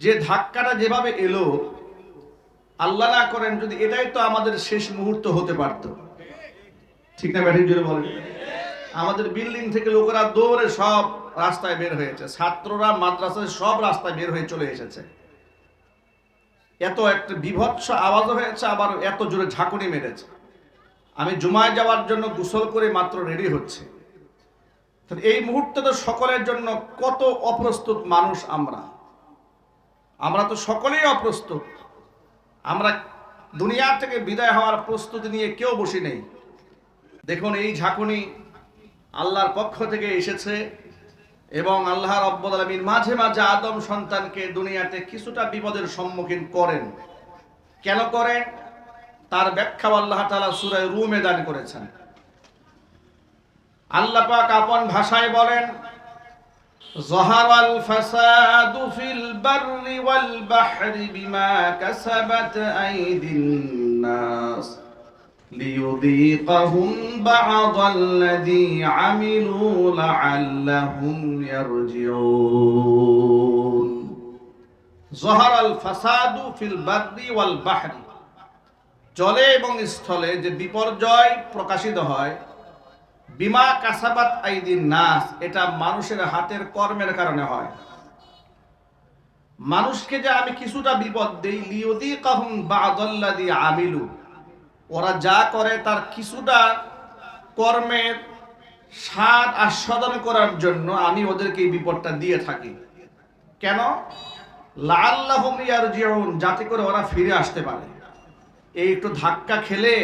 যে ধাক্কাটা যেভাবে এলো, আল্লাহ না করেন যদি এটাই তো আমাদের শেষ মুহূর্ত হতে পারত, ঠিক না ব্যাঠিক জুড়ে বলেন। আমাদের বিল্ডিং থেকে লোকেরা দৌড়ে সব রাস্তায় বের হয়েছে, ছাত্ররা মাদ্রাসায় সব রাস্তায় বের হয়ে চলে এসেছে। এত একটা বিভৎস আওয়াজ হয়েছে, আবার এত জোরে ঝাঁকুনি মেরেছে। আমি জুমায় যাওয়ার জন্য গোসল করে মাত্র রেডি হচ্ছে। এই মুহূর্তে তো সকলের জন্য কত অপ্রস্তুত মানুষ আমরা তো সকলেই অপ্রস্তুত। আমরা দুনিয়া থেকে বিদায় হওয়ার প্রস্তুতি নিয়ে কেউ বসে নেই। দেখুন, এই ঝাঁকুনি আল্লাহর পক্ষ থেকে এসেছে এবং আল্লাহ রাব্বুল আলামিন মাঝে মাঝে আদম সন্তানকে দুনিয়াতে কিছুটা বিপদের সম্মুখীন করেন। কেন করেন তার ব্যাখ্যা আল্লাহ তাআলা সূরা রুমে দান করেছেন। আল্লাহ পাক আপন ভাষায় বলেন, যাহারাল ফাসাদু ফিল বাররি ওয়াল বাহরি বিমা কাসাবাত আইদিন নাস লিয়ুযীকাহুম বা'দাল্লাযী আমিলু লা'আল্লাহুম ইয়ারজিউন। যাহারাল ফাসাদু ফিল বাররি ওয়াল বাহরি, জলে এবং স্থলে যে বিপর্যয় প্রকাশিত হয়, বিমা কাসাবাত আইদিন নাস, এটা মানুষের হাতের কর্মের কারণে হয়। মানুষকে যে আমি কিছুটা বিপদ দেই, লিয়ুযীকাহুম বা'দাল্লাযী আমিলু, ওরা যা করে তার কিছুটা কর্মের স্বাদ আস্বাদন করার জন্য আমি ওদেরকে এই বিপদটা দিয়ে থাকি। কেন? লাআল্লাহুম ইয়ারজিউন, যাতে করে ওরা ফিরে আসতে পারে। এই একটু ধাক্কা খেলে,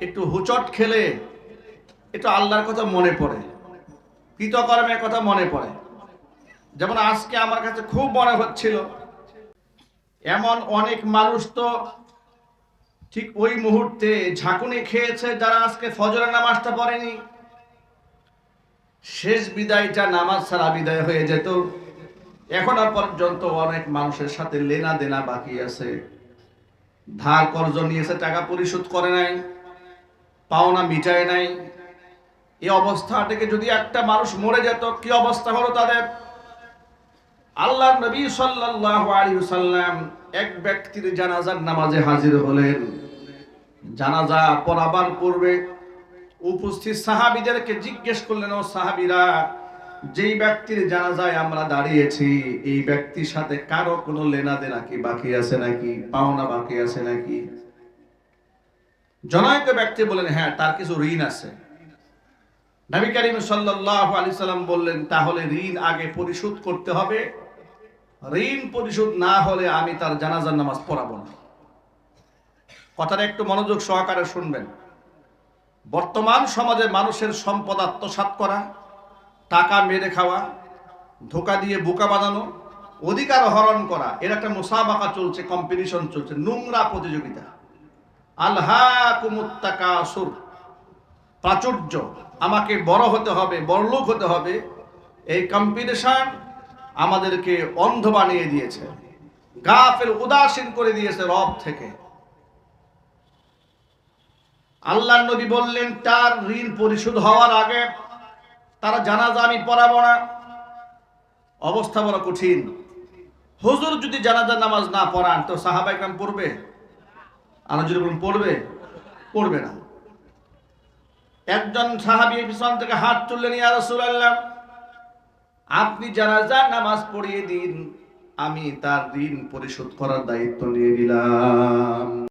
একটু হুচট খেলে একটু আল্লাহর কথা মনে পড়ে, কৃতকর্মের কথা মনে পড়ে। যেমন আজকে আমার কাছে খুব মনে হচ্ছিল, এমন অনেক মানুষ তো ঠিক ওই মুহূর্তে ঝাঁকুনি খেয়েছে যারা আজকে ফজরের নামাজটা পড়েনি। শেষ বিদায়টা নামাজ ছাড়া বিদায় হয়ে যেত। এখনো পর্যন্ত অনেক মানুষের সাথে লেনা দেনা বাকি আছে, ধার কর্জ নিয়েছে, টাকা পরিশোধ করে নাই, পাওনা মিটায় নাই। এই অবস্থা থেকে যদি একটা মানুষ মরে যেত, কি অবস্থা হলো তাদের? আল্লাহর নবী সাল্লাল্লাহু আলাইহি ওয়াসাল্লাম এক ব্যক্তির জানাজার নামাজে হাজির হলেন। জানাজা পড়াবার পূর্বে উপস্থিত সাহাবীদেরকে জিজ্ঞেস করলেন, ও সাহাবীরা, যেই ব্যক্তির জানাজায় আমরা দাঁড়িয়েছি, এই ব্যক্তির সাথে কারো কোনো লেনা দেনা কি বাকি আছে নাকি, পাওনা বাকি আছে নাকি? জনৈক ব্যক্তি বলেন, হ্যাঁ, তার কিছু ঋণ আছে। নবী করিম সাল্লাল্লাহু আলাইহি সাল্লাম বললেন, তাহলে ঋণ আগে পরিশোধ করতে হবে, ঋণ পরিশোধ না হলে আমি তার জানাজার নামাজ পড়াবো না। কথাটা একটু মনোযোগ সহকারে শুনবেন। বর্তমান সমাজে মানুষের সম্পদ আত্মসাৎ করা, টাকা মেরে খাওয়া, ধোঁকা দিয়ে বোকা বানানো, অধিকার হরণ করা, এর একটা মুসাবাকা চলছে, কম্পিটিশন চলছে, নোংরা প্রতিযোগিতা। আলহাকুমুত তাকাসুর, প্রাচুর্য, আমাকে বড় হতে হবে, বড়লোক হতে হবে, এই কম্পিটিশন আমাদেরকে অন্ধ বানিয়ে দিয়েছে, গাফেল, উদাসীন করে দিয়েছে রব থেকে। আল্লাহর নবী বললেন, তার ঋণ পরিশোধ হওয়ার আগে তারা জানাজা আমি পড়াবো না। অবস্থা বড় কঠিন। হুজুর যদি জানাজার নামাজ না পড়ান তো সাহাবায়ে কেরাম পড়বে? আর যদি বলুন পড়বে? পড়বে না। একজন সাহাবী পিছন থেকে হাত তুললেন, ইয়া রাসূলুল্লাহ, আপনি জানাজার নামাজ পড়িয়ে দিন, আমি তার ঋণ পরিশোধ করার দায়িত্ব নিয়ে নিলাম।